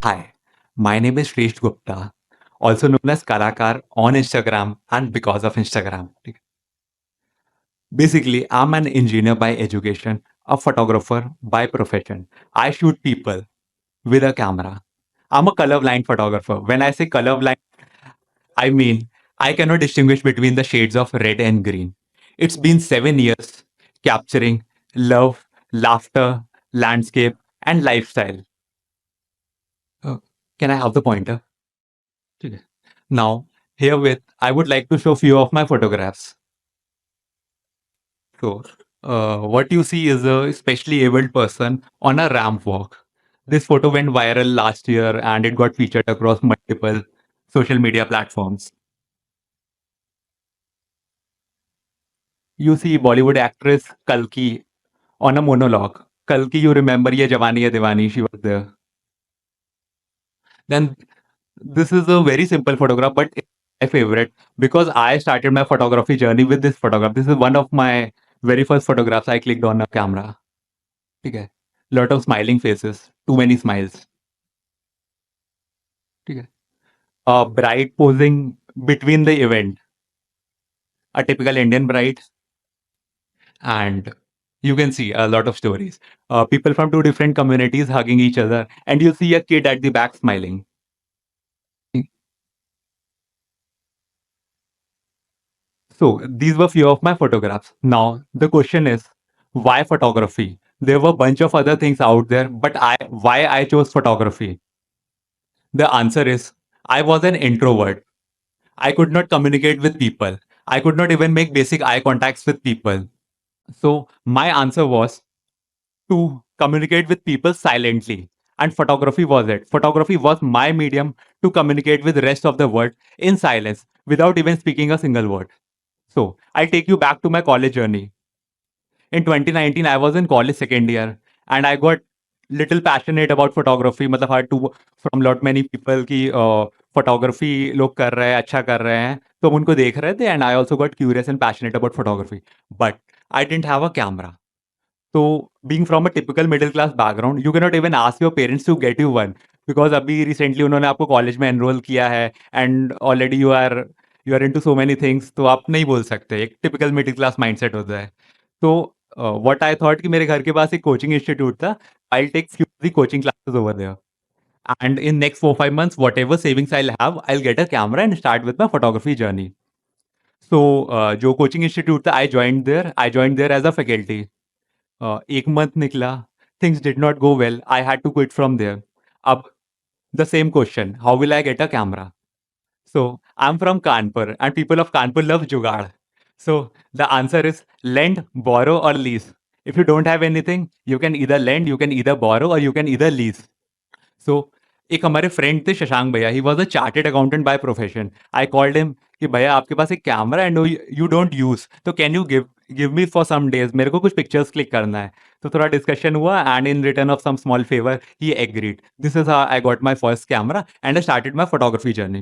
Hi, my name is Shresh Gupta, also known as Kalakar on Instagram and because of Instagram. Basically, I'm an engineer by education, a photographer by profession. I shoot people with a camera. I'm a colorblind photographer. When I say colorblind, I mean I cannot distinguish between the shades of red and green. It's been 7 years capturing love, laughter, landscape, and lifestyle. Uh, can I have the pointer? ठीक है. Now, herewith, I would like to show few of my photographs. So, what you see is a specially abled person on a ramp walk. This photo went viral last year and it got featured across multiple social media platforms. You see Bollywood actress Kalki on a monologue. Kalki, you remember Ye Jawani Hai Diwani, she was there. Then this is a very simple photograph, but it's my favorite because I started my photography journey with this photograph. This is one of my very first photographs I clicked on a camera. ठीक है. Lot of smiling faces, too many smiles. ठीक है. A bride posing between the event, a typical Indian bride, and you can see a lot of stories. People from two different communities hugging each other, and you see a kid at the back smiling. So these were few of my photographs. Now the question is, why photography? There were a bunch of other things out there, but why I chose photography? The answer is I was an introvert. I could not communicate with people. I could not even make basic eye contacts with people. So my answer was to communicate with people silently. And photography was it. Photography was my medium to communicate with the rest of the world in silence without even speaking a single word. So I'll take you back to my college journey. In 2019, I was in college second year and I got little passionate about photography. मतलब hard to from lot many people की photography लोग कर रहे हैं, अच्छा कर रहे हैं, तो हम उनको देख रहे थे and I also got curious and passionate about photography. But I didn't have a camera. So being from a typical middle class background, you cannot even ask your parents to get you one because अभी recently उन्होंने आपको college में enrol किया है and already you are into so many things, तो आप नहीं बोल सकते. एक typical middle class mindset होता है. तो what I thought कि मेरे घर के पास एक कोचिंग इंस्टीट्यूट था. I'll take few of the coaching classes over there. And in next 4-5 months, whatever savings I'll have, I'll get a camera and start with my photography journey. So जो coaching institute था, I joined there as a faculty. एक month निकला, things did not go well. I had to quit from there. अब the same question, how will I get a camera? So I'm from Kanpur, and people of Kanpur love jugaad. So the answer is lend, borrow, or lease. If you don't have anything, you can either lend, you can either borrow, or you can either lease. So एक हमारे friend थे शशांक भैया, he was a chartered accountant by profession. I called him कि भैया आपके पास एक camera and you don't use, तो can you give me for some days, मेरे को कुछ पिक्चर्स क्लिक करना है. तो थोड़ा डिस्कशन हुआ and in return of some small favour he agreed. This is how I got my first camera and I started my photography journey.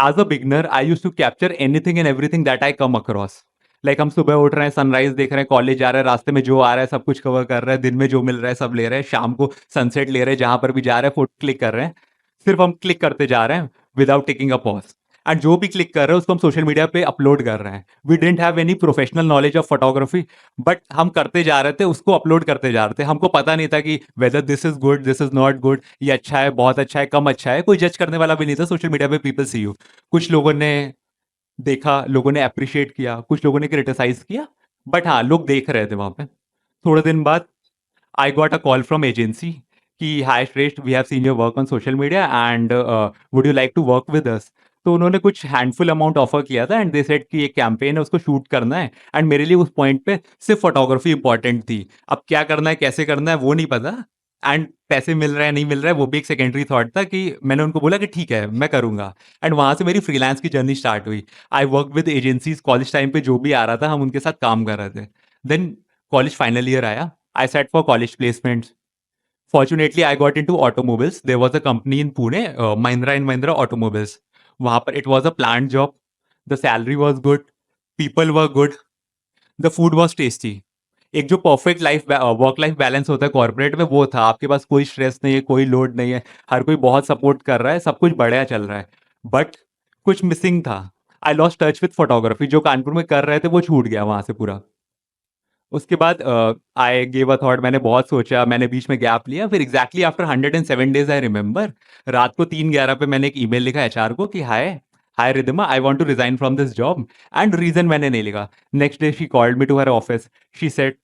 As a beginner I use to capture anything and everything that I come across. Like हम सुबह उठ रहे हैं, sunrise देख रहे हैं, college जा रहे हैं, रास्ते में जो आ रहा है सब कुछ कवर कर रहे हैं, दिन में जो मिल रहा है सब ले रहे हैं, शाम को सनसेट ले रहे हैं, जहां पर भी जा रहे हैं फोटो क्लिक कर रहे हैं. सिर्फ हम क्लिक करते जा रहे हैं without taking a pause. And जो भी क्लिक कर रहे हैं उसको हम सोशल मीडिया पे अपलोड कर रहे हैं. We didn't have any professional knowledge of photography, but हम करते जा रहे थे, उसको अपलोड करते जा रहे थे. हमको पता नहीं था कि whether this is good, this is not good, ये अच्छा है, बहुत अच्छा है, कम अच्छा है. कोई जज करने वाला भी नहीं था. सोशल मीडिया पे पीपल सी यू. कुछ लोगों ने देखा, लोगों ने अप्रिशिएट किया, कुछ लोगों ने क्रिटिसाइज किया, बट हाँ लोग देख रहे थे वहां पे. थोड़े दिन बाद I got a call from agency कि hi Shreshth, we have seen your work on social media and would you like to work with us. तो उन्होंने कुछ हैंडफुल अमाउंट ऑफर किया था एंड दे सेड कि एक कैंपेन है, उसको शूट करना है. एंड मेरे लिए उस पॉइंट पे सिर्फ फोटोग्राफी इंपॉर्टेंट थी. अब क्या करना है, कैसे करना है, वो नहीं पता. एंड पैसे मिल रहा है नहीं मिल रहा है वो भी एक सेकेंडरी थॉट था. कि मैंने उनको बोला कि ठीक है मैं करूंगा. एंड वहां से मेरी फ्रीलांस की जर्नी स्टार्ट हुई. I work with agencies. College time पे जो भी आ रहा था हम उनके साथ काम कर रहे थे. देन कॉलेज फाइनल ईयर आया. I set for college placements. Fortunately, I got into automobiles. There was a company in Pune, Mahindra and Mahindra Automobiles. वहाँ पर it was a planned job. The salary was good. People were good. The food was tasty. एक जो perfect work life balance होता है corporate में वो था। आपके पास कोई स्ट्रेस नहीं है, कोई लोड नहीं है, हर कोई बहुत सपोर्ट कर रहा है, सब कुछ बढ़िया चल रहा है। बट कुछ मिसिंग था। I lost touch with photography. जो कानपुर में कर रहे थे वो छूट गया वहां से पूरा। उसके बाद आई गेव अ थॉट, मैंने बहुत सोचा, मैंने बीच में गैप लिया, फिर exactly after 107 days I remember, रात को 3:11 पे मैंने एक ईमेल लिखा एचआर को कि hi, hi Ridhima, I want to resign from this job. And reason मैंने नहीं लिखा। Next day she called me to her office. She said,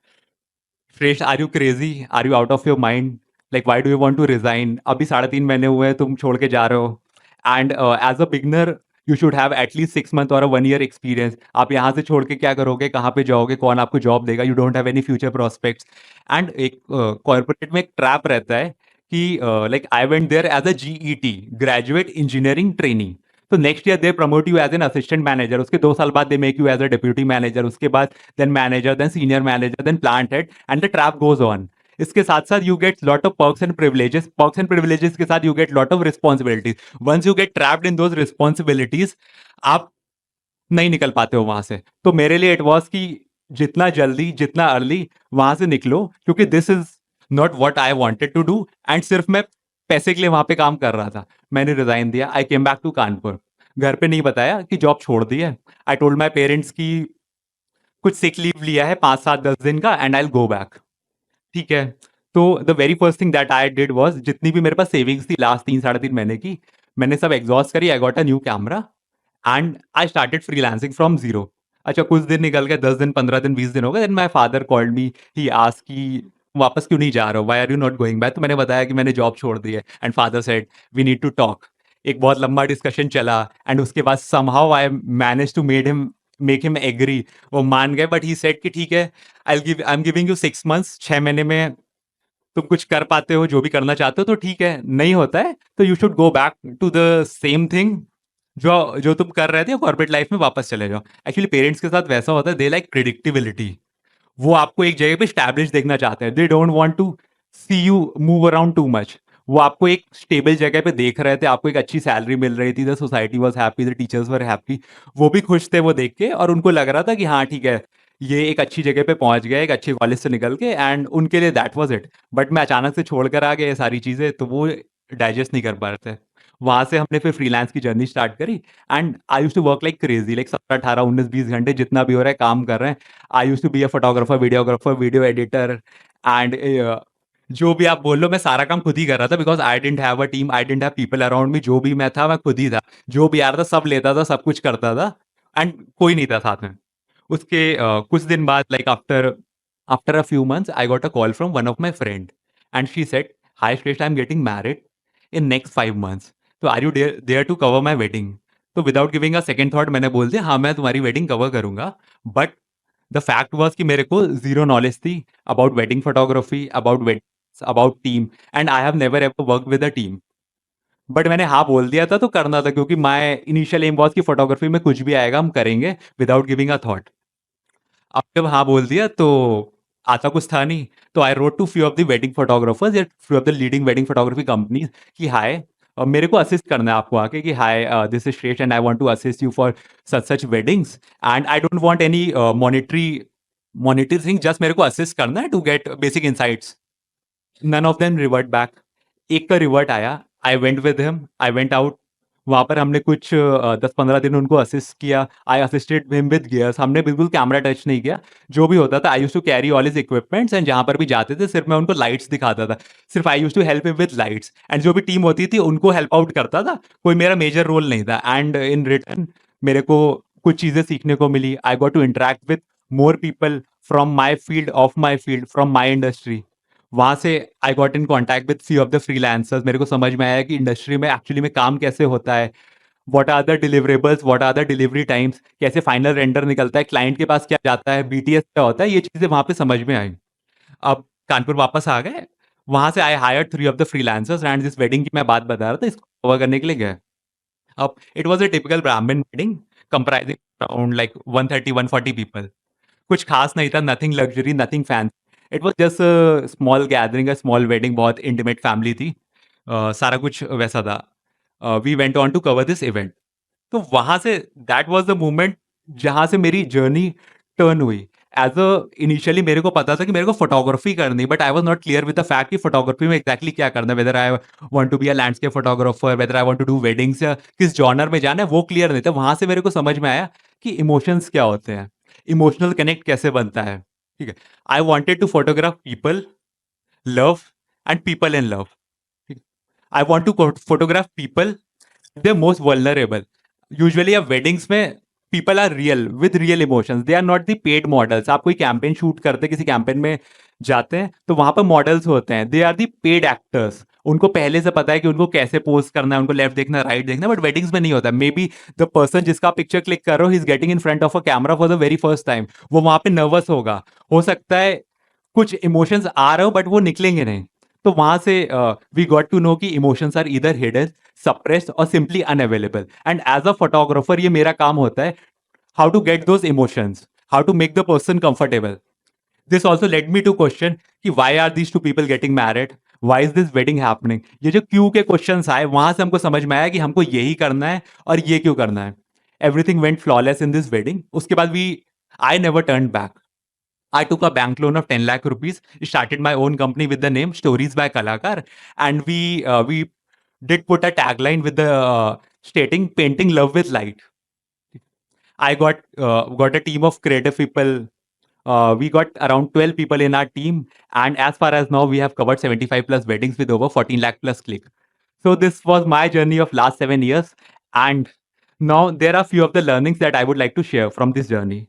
Shreshth, are you crazy, are you out of your mind, like why do you want to resign, अभी 3.5 महीने हुए हैं तुम छोड़ के जा रहे हो, and as a beginner you should have at least 6 month और 1 ईयर एक्सपीरियंस। आप यहाँ से छोड़ के क्या करोगे, कहाँ पे जाओगे, कौन आपको जॉब देगा, you don't have any future prospects. And एक कॉर्पोरेट में एक ट्रैप रहता है कि like I went there as a GET, graduate engineering training. तो next year they promote you as an assistant manager, उसके 2 साल बाद they make you as a deputy manager, उसके बाद then manager, then senior manager, then plant head, and the trap goes on. इसके साथ साथ you get lot of perks and privileges के साथ you get lot of responsibilities. Once you get trapped in those responsibilities, आप नहीं निकल पाते हो वहां से। तो मेरे लिए इट वॉज कि जितना जल्दी, जितना अर्ली वहां से निकलो, क्योंकि this is not what I wanted to do. And सिर्फ मैं पैसे के लिए वहां पे काम कर रहा था। मैंने रिजाइन दिया, आई केम बैक टू कानपुर। घर पे नहीं बताया कि जॉब छोड़ दी है। आई टोल्ड माई पेरेंट्स की कुछ सिक लीव लिया है 5-7-10 दिन का, एंड आई गो बैक। ठीक है। तो the very first thing that I did was, जितनी भी मेरे पास सेविंग्स थी लास्ट 3-3.5 महीने की, मैंने सब एग्जॉस्ट करी। आई got a new camera and I started freelancing from zero. अच्छा, कुछ दिन निकल गए, 10 दिन, 15 दिन, 20 दिन हो गए। Then my father called me, he asked कि वापस क्यों नहीं जा रहे हो, why are you not going back. तो मैंने बताया कि मैंने जॉब छोड़ दी है। And father said, we need to talk. एक बहुत लंबा डिस्कशन चला, एंड उसके बाद somehow I manage to make him agree. वो मान गए, बट ही सेड कि ठीक है, I am giving you 6 months, 6 महीने में तुम कुछ कर पाते हो, जो भी करना चाहते हो तो ठीक है, नहीं होता है तो you should go back to the same thing जो जो तुम कर रहे थे कॉर्पोरेट लाइफ में, वापस चले जाओ। एक्चुअली पेरेंट्स के साथ वैसा होता है, दे लाइक प्रिडिक्टिबिलिटी। वो आपको एक जगह पे स्टैब्लिश देखना चाहते हैं। They don't want to see you move around too much. वो आपको एक स्टेबल जगह पे देख रहे थे, आपको एक अच्छी सैलरी मिल रही थी, the society was happy, the teachers were happy. वो भी खुश थे वो देख के, और उनको लग रहा था कि हाँ ठीक है, ये एक अच्छी जगह पे पहुंच गया, एक अच्छे कॉलेज से निकल के, एंड उनके लिए दैट वाज इट। बट मैं अचानक से छोड़ कर आ गया ये सारी चीजें, तो वो डाइजेस्ट नहीं कर पा रहे थे। वहां से हमने फिर फ्रीलांस की जर्नी स्टार्ट करी। And I use to work like crazy, like 17, 18, 19, 20 घंटे जितना भी हो रहा है काम कर रहे हैं। I use to be a photographer, videographer, video editor, and जो भी आप बोल लो, मैं सारा काम खुद ही कर रहा था, because I didn't have a team, I didn't have people around me. जो भी मैं था, मैं खुद ही था। जो भी आ रहा था सब लेता था, सब कुछ करता था, एंड कोई नहीं था साथ में। उसके कुछ दिन बाद, like after after a few months, I got a call from one of my friend, and she said, hi Shreshth, I am getting married in next 5 months, तो are you there to cover my wedding. तो without giving a second thought मैंने बोल दिया, हाँ मैं तुम्हारी wedding cover करूंगा। But the fact was कि मेरे को जीरो नॉलेज थी about wedding photography, about weddings, about team, and I have never ever work with a team. But मैंने हाँ बोल दिया था तो करना था, क्योंकि माई इनिशियल एम वॉज कि फोटोग्राफी में कुछ भी आएगा हम करेंगे, विदाउट गिविंग अ थॉट। अब जब हाँ बोल दिया तो आता कुछ था नहीं। तो I wrote to few of the wedding photographers या few of the leading wedding photography companies कि हाय, मेरे को असिस्ट करना है आपको आके, कि hi, this is Shreshth and I want to assist you for such such weddings, and I don't want any monetary thing, just मेरे को असिस्ट करना है to get basic insights. None of them revert back. एक का revert आया, I went with him, I went out. वहां पर हमने कुछ 10-15 दिन उनको असिस्ट किया। I assisted him with gears, हमने बिल्कुल कैमरा टच नहीं किया। जो भी होता था, I use to carry all his equipments, and जहां पर भी जाते थे सिर्फ मैं उनको लाइट्स दिखाता था। सिर्फ I use to help him with lights, and जो भी टीम होती थी उनको हेल्प आउट करता था। कोई मेरा मेजर रोल नहीं था। एंड इन रिटर्न मेरे को कुछ चीजें सीखने को मिली। I got to interact with more people from my field, of my field, from my industry. वहां से I got in contact with few of the freelancers. मेरे को समझ में आया कि इंडस्ट्री में एक्चुअली में काम कैसे होता है, what are the deliverables, what are the delivery times, कैसे फाइनल रेंडर निकलता है, क्लाइंट के पास क्या जाता है, बीटीएस क्या होता है, ये चीजें वहां पे समझ में आई। अब कानपुर वापस आ गए। वहां से I hired 3 of the freelancers, and जिस वेडिंग की मैं बात बता रहा था, इसको कवर करने के लिए गए। अब it was a typical Brahmin wedding comprising around like 130-140 people. कुछ खास नहीं था, nothing luxury, nothing fancy. It was just a small gathering, a small wedding, बहुत इंटीमेट फैमिली थी। सारा कुछ वैसा था। We went on to cover this event. तो वहां say that was the moment जहां से मेरी जर्नी टर्न हुई। एज अ इनिशियली मेरे को पता था कि मेरे को फोटोग्राफी करनी, but I was not clear with the fact कि फोटोग्राफी में एग्जैक्टली क्या करना है, whether I want to be a landscape photographer, whether I want to do weddings, या किस जॉनर में जाना है वो क्लियर नहीं था। वहां से मेरे को समझ में आया कि इमोशंस क्या होते हैं, इमोशनल कनेक्ट कैसे बनता है। ठीक है, I wanted to photograph people, love and people in love. I want to photograph people, they're most vulnerable. Usually अब weddings में people are real with real emotions. They are not the paid models. आप कोई campaign shoot करते, किसी campaign में जाते हैं तो वहां पर मॉडल्स होते हैं, they are the paid actors. उनको पहले से पता है कि उनको कैसे पोज करना है, उनको लेफ्ट देखना, राइट देखना, बट वेडिंग्स में नहीं होता। मे बी द पर्सन जिसका पिक्चर क्लिक कर रहे हो, he is getting in front of a camera for the very first time, वो वहां पे नर्वस होगा, हो सकता है कुछ इमोशंस आ रहे हो बट वो निकलेंगे नहीं। तो वहां से वी गॉट टू नो कि इमोशंस आर इधर हिडन, सप्रेस्ड और simply unavailable. And as a photographer ये मेरा काम होता है, how to get those emotions, how to make the person comfortable. This also led me to question कि why are these two people getting married, why is this wedding happening. ये जो Q के question आए वहां से हमको समझ में आया कि हमको यही करना है और ये क्यों करना है। Everything went flawless in this wedding. उसके बाद we I never turn back. I took a bank loan of 10 lakh rupees, started my own company with the name Stories by Kalakar, and we did put a tagline with the stating painting love with light. I got a team of creative people. We got around 12 people in our team, and as far as now, we have covered 75 plus weddings with over 14 lakh plus click. So this was my journey of last 7 years, and now there are few of the learnings that I would like to share from this journey.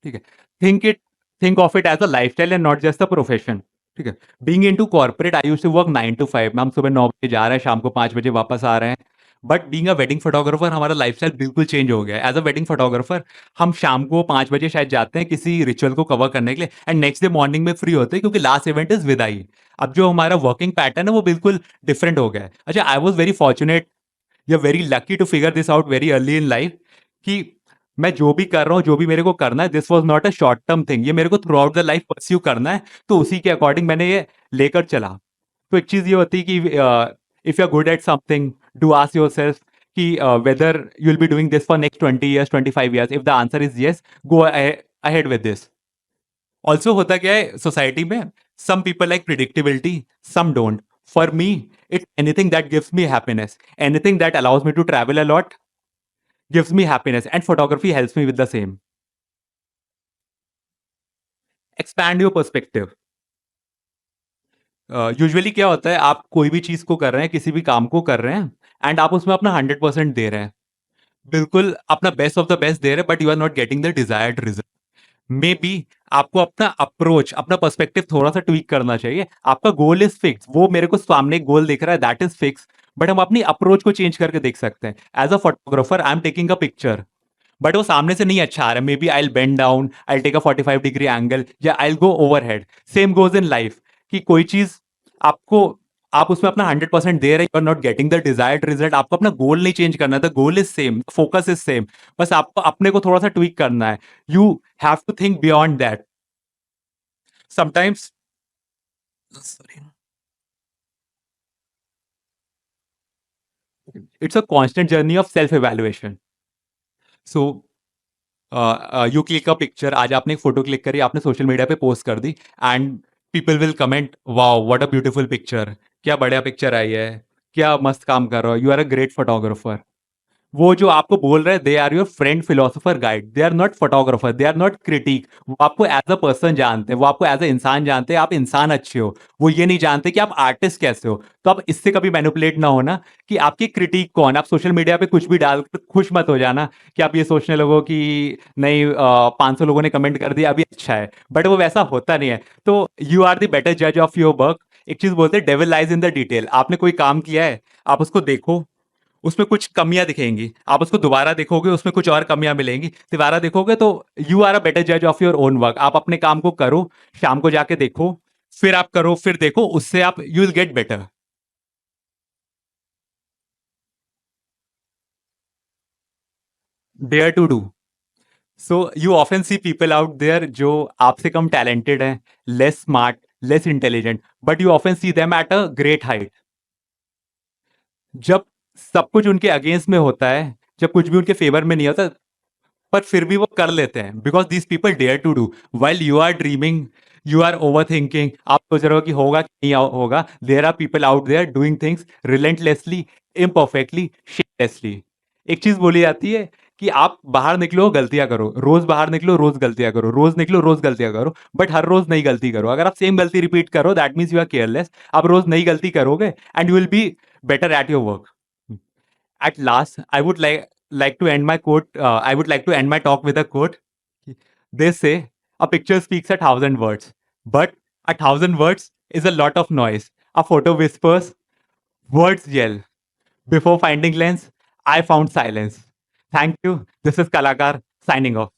ठीक है, think it think of it as a lifestyle and not just a profession. ठीक है, being into corporate I used to work 9 to 5 में, हम सुबह 9 बजे जा रहे हैं, शाम को 5 बजे वापस आ रहे हैं। But being a wedding photographer हमारा लाइफस्टाइल बिल्कुल चेंज हो गया है। एज अ वेडिंग फोटोग्राफर हम शाम को 5 बजे शायद जाते हैं किसी रिचुअल को कवर करने के लिए, एंड नेक्स्ट डे मॉर्निंग में फ्री होते हैं क्योंकि लास्ट इवेंट इज विदाई। अब जो हमारा वर्किंग पैटर्न है वो बिल्कुल डिफरेंट हो गया है। अच्छा, आई वॉज वेरी फॉर्चुनेट या very lucky to figure this out very early in life कि मैं जो भी कर रहा हूँ, जो भी मेरे को करना है, this was not a short term thing, ये मेरे को through out the life pursue करना है। तो उसी के अकॉर्डिंग मैंने ये लेकर चला। तो एक चीज ये होती है कि if you are good at something, do ask yourself कि whether you will be doing this for next 20 years, 25 years। If the answer is yes, go ahead with this. Also होता क्या है सोसाइटी में, some people like predictability, some don't. For me, it anything that gives me happiness, anything that allows me to travel a lot gives me happiness, and photography helps me with the same. Expand your perspective. Usually क्या होता है, आप कोई भी चीज को कर रहे हैं, किसी भी काम को कर रहे हैं, एंड आप उसमें अपना 100% दे रहे हैं, बिल्कुल अपना बेस्ट ऑफ द बेस्ट दे रहे हैं, but you are not getting the desired result. Maybe आपको अपना अप्रोच, अपना पर्सपेक्टिव थोड़ा सा ट्वीक करना चाहिए। आपका गोल इज फिक्स, वो मेरे को सामने एक गोल दिख रहा है, दैट इज फिक्स, बट हम अपनी अप्रोच को चेंज करके देख सकते हैं। As a photographer I am taking a picture, but वो सामने से नहीं अच्छा आ रहा है, maybe I bend down, I take a 45 degree angle, या I go overhead. Same goes in life कि कोई चीज आपको, आप उसमें अपना 100% दे रहे हैं, you are not getting the desired result. आपको अपना गोल नहीं चेंज करना, the goal is same, focus is same, बस आपको अपने को थोड़ा सा ट्वीक करना है। You have to think beyond that sometimes. It's a constant journey of self evaluation. So you click a picture, आज आपने एक फोटो क्लिक करी, आपने सोशल मीडिया पे पोस्ट कर दी, and people will comment, wow what a beautiful picture, क्या बढ़िया पिक्चर आई है, क्या मस्त काम कर रहे हो, you are a great photographer. वो जो आपको बोल रहे हैं, they are your friend, philosopher, guide, they are not photographer, they are not critic. वो आपको एज अ पर्सन जानते हैं, वो आपको एज अ इंसान जानते हैं, आप इंसान अच्छे हो। वो ये नहीं जानते कि आप आर्टिस्ट कैसे हो। तो आप इससे कभी मैनिपुलेट ना होना कि आपकी क्रिटिक कौन। आप सोशल मीडिया पे कुछ भी डाल खुश मत हो जाना कि आप ये सोचने लगो कि नहीं, 500 लोगों ने कमेंट कर दिया अभी अच्छा है, बट वो वैसा होता नहीं है। तो यू आर द बेटर जज ऑफ योर वर्क। एक चीज बोलते हैं, devil lies in the detail. आपने कोई काम किया है, आप उसको देखो, उसमें कुछ कमियां दिखेंगी, आप उसको दोबारा देखोगे, उसमें कुछ और कमियां मिलेंगी, दोबारा देखोगे, तो यू आर अ बेटर जज ऑफ योर ओन वर्क। आप अपने काम को करो, शाम को जाके देखो, फिर आप करो, फिर देखो, उससे आप you will get better. Dare to do. So you often see people out there जो आपसे कम टैलेंटेड हैं, less smart, less intelligent, but you often see them at a great height. जब सब कुछ उनके अगेंस्ट में होता है, जब कुछ भी उनके फेवर में नहीं होता, पर फिर भी वो कर लेते हैं because these people dare to do while you are dreaming, you are overthinking, आप सोच रहे हो कि होगा कि नहीं होगा, there are people out there doing things relentlessly, imperfectly, shamelessly. एक चीज बोली जाती है कि आप बाहर निकलो गलतियां करो, रोज बाहर निकलो रोज गलतियां करो, रोज निकलो रोज गलतियां करो, बट हर रोज नई गलती करो। अगर आप सेम गलती रिपीट करो that means you are careless. आप रोज नई गलती करोगे and you will be better at your work. At last, I would like to end my quote. I would like to end my talk with a quote. They say a picture speaks 1,000 words, but 1,000 words is a lot of noise. A photo whispers, words yell. Before finding lens, I found silence. Thank you. This is Kalakar signing off.